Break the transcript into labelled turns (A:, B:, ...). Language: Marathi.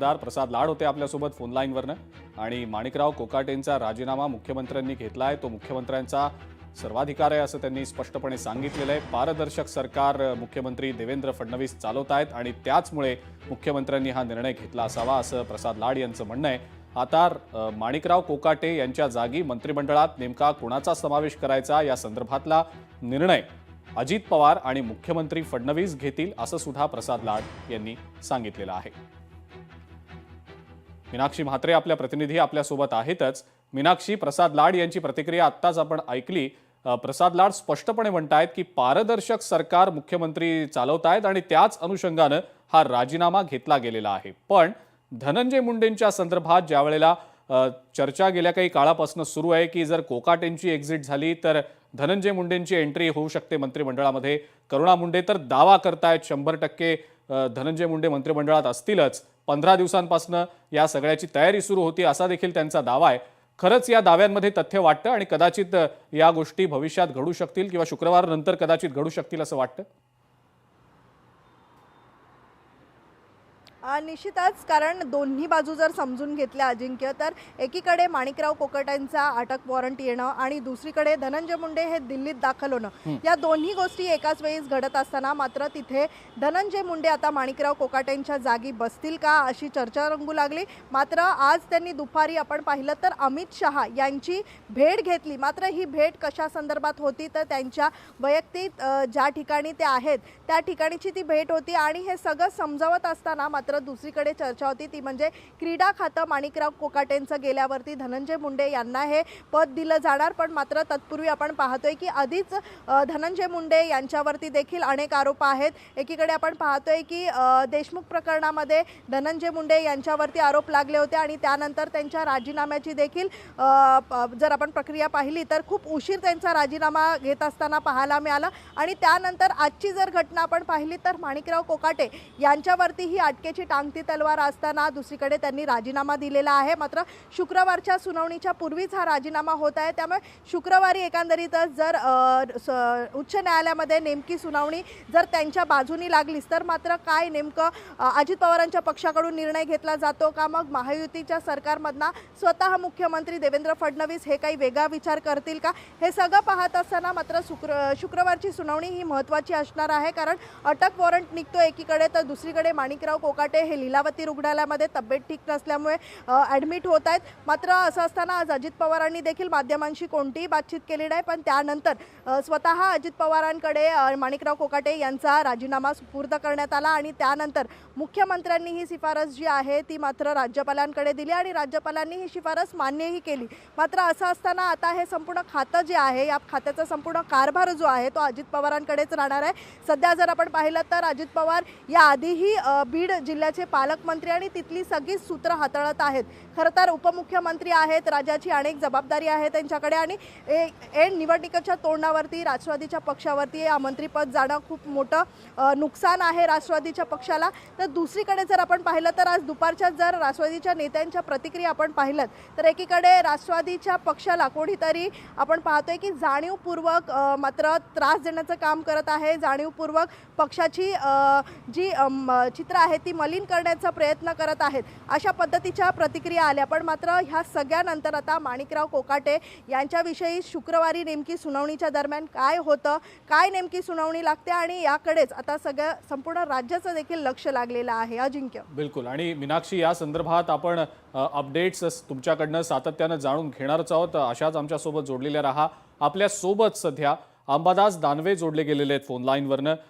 A: आमदार प्रसाद लाड होते आपल्यासोबत फोन लाईनवरनं। आणि माणिकराव कोकाटेंचा राजीनामा मुख्यमंत्र्यांनी घेतलाय, तो मुख्यमंत्र्यांचा सर्वाधिकार आहे असं त्यांनी स्पष्टपणे सांगितलेलं आहे। पारदर्शक सरकार मुख्यमंत्री देवेंद्र फडणवीस चालवत आहेत आणि त्याचमुळे मुख्यमंत्र्यांनी हा निर्णय घेतला असावा असं प्रसाद लाड यांचं म्हणणं आहे। आता माणिकराव कोकाटे यांच्या जागी मंत्रिमंडळात नेमका कुणाचा समावेश करायचा या संदर्भातला निर्णय अजित पवार आणि मुख्यमंत्री फडणवीस घेतील असं सुद्धा प्रसाद लाड यांनी सांगितलेलं आहे। मीनाक्षी म्हात्रे आपल्या प्रतिनिधी आपल्यासोबत आहेतच। मीनाक्षी, प्रसाद लाड यांची प्रतिक्रिया आत्ताच आपण ऐकली। प्रसाद लाड स्पष्टपणे म्हणतायत की पारदर्शक सरकार मुख्यमंत्री चालवतायत आणि त्याच अनुषंगाने हा राजीनामा घेतला गेलेला आहे। पण धनंजय मुंडेंच्या संदर्भात ज्या वेळेला चर्चा गेल्या काही काळापासून सुरू आहे की जर कोकाटेंची एक्झिट झाली तर धनंजय मुंडेंची एंट्री होऊ शकते मंत्रिमंडळामध्ये। करुणा मुंडे तर दावा करतायत 100% धनंजय मुंडे मंत्रिमंडळात असतीलच। 15 दिवसांपासून या सगळ्याची तयारी सुरू होती असा देखील त्यांचा दावा आहे। खरंच या दाव्यांमध्ये तथ्य वाटतं आणि कदाचित या गोष्टी भविष्यात घडू शकतील किंवा शुक्रवार नंतर कदाचित घडू शकतील असं वाटतं?
B: निश्चितच, कारण दोन्ही बाजू जर समजून घेतल्या अजिंक्य, तर एकीकडे माणिकराव कोकाटेंचा अटक वॉरंट येणं आणि दुसरीकडे धनंजय मुंडे हे दिल्लीत दाखल होणं, या दोन्ही गोष्टी एकाच वेळीच घडत असताना मात्र तिथे धनंजय मुंडे आता माणिकराव कोकाटेंच्या जागी बसतील का अशी चर्चा रंगू लागली। मात्र आज त्यांनी दुपारी आपण पाहिलं तर अमित शहा यांची भेट घेतली। मात्र ही भेट कशा संदर्भात होती तर त्यांच्या वैयक्तिक ज्या ठिकाणी ते आहेत त्या ठिकाणीची ती भेट होती आणि हे सगळं समजावत असताना मात्र दुसरीकडे चर्चा होती ती म्हणजे क्रीडा खातं माणिकराव कोकाटेंचं गेल्यावरती धनंजय मुंडे यांना हे पद दिलं जाणार। पण मात्र तत्पूर्वी आपण पाहतोय की आधीच धनंजय मुंडे यांच्यावरती देखील अनेक आरोप आहेत। एकीकडे आपण पाहतोय की देशमुख प्रकरणामध्ये धनंजय मुंडे यांच्यावरती आरोप लागले होते आणि त्यानंतर त्यांच्या राजीनाम्याची देखील जर आपण प्रक्रिया पाहिली तर खूप उशीर त्यांचा राजीनामा घेत असताना पाहायला मिळाला। आणि त्यानंतर आजची जर घटना आपण पाहिली तर माणिकराव कोकाटे यांच्यावरती ही अटकेची टांगती तलवार असताना दुसरीकडे त्यांनी राजीनामा दिलेला आहे। मात्र शुक्रवारच्या सुनावणीच्या पूर्वीच हा राजीनामा होत आहे, त्यामुळे शुक्रवारी एकंदरीतच जर उच्च न्यायालयामध्ये नेमकी सुनावणी जर त्यांच्या बाजूनी लागलीच तर मात्र काय नेमकं अजित पवारांच्या पक्षाकडून निर्णय घेतला जातो का, मग महायुतीच्या सरकारमधना स्वतः मुख्यमंत्री देवेंद्र फडणवीस हे काही वेगळा विचार करतील का, हे सगळं पाहत असताना मात्र शुक्रवारची सुनावणी ही महत्त्वाची असणार आहे। कारण अटक वॉरंट निघतो एकीकडे तर दुसरीकडे माणिकराव कोकाटे हे लीलावती रुग्णालयामध्ये तब्येत ठीक नसल्यामुळे ॲडमिट होत आहेत। मात्र असं असताना आज अजित पवारांनी देखील माध्यमांशी कोणतीही बातचीत केली नाही, पण त्यानंतर स्वतः अजित पवारांकडे माणिकराव कोकाटे यांचा राजीनामा सुपूर्द करण्यात आला आणि त्यानंतर मुख्यमंत्र्यांनी ही शिफारस जी आहे ती मात्र राज्यपालांकडे दिली आणि राज्यपालांनी ही शिफारस मान्यही केली। मात्र असं असताना आता हे संपूर्ण खातं जे आहे या खात्याचा संपूर्ण कारभार जो आहे तो अजित पवारांकडेच राहणार आहे। सध्या जर आपण पाहिलं तर अजित पवार याआधीही बीड जिल्ह्याचे पालकमंत्री आणि तिथली सगळी सूत्र हाताळत आहेत। खरं तर उपमुख्यमंत्री आहेत, राज्याची अनेक जबाबदारी आहे त्यांच्याकडे आणि निवडणुकीच्या तोंडावरती राष्ट्रवादीच्या पक्षावरती मंत्रीपद जाणं खूप मोठं नुकसान आहे राष्ट्रवादीच्या पक्षाला। तर दुसरीकडे जर आपण पाहिलं तर आज दुपारच्या जर राष्ट्रवादीच्या नेत्यांच्या प्रतिक्रिया आपण पाहिलं तर एकीकडे राष्ट्रवादीच्या पक्षाला कोणीतरी आपण पाहतोय की जाणीवपूर्वक मात्र त्रास देण्याचं काम करत आहे, जाणीवपूर्वक पक्षाची जी चित्र आहे ती मलिन करण्याचा प्रयत्न करत आहेत, अशा पद्धतीच्या प्रतिक्रिया आल्या। पण मात्र ह्या सगळ्यानंतर आता माणिकराव कोकाटे यांच्याविषयी शुक्रवारी नेमकी सुनावणीच्या दरम्यान काय होतं, काय नेमकी सुनावणी लागते आणि याकडेच आता सगळं संपूर्ण राज्याचं देखील लक्ष लागलेलं आहे अजिंक्य।
A: बिलकुल। आणि मीनाक्षी, या संदर्भात आपण अपडेट्स तुमच्याकडनं सातत्यानं जाणून घेणारच आहोत। अशाच आमच्यासोबत जोडलेल्या राहा। आपल्या सोबत सध्या अंबादास दानवे जोडले गेलेले आहेत फोन लाईनवरनं।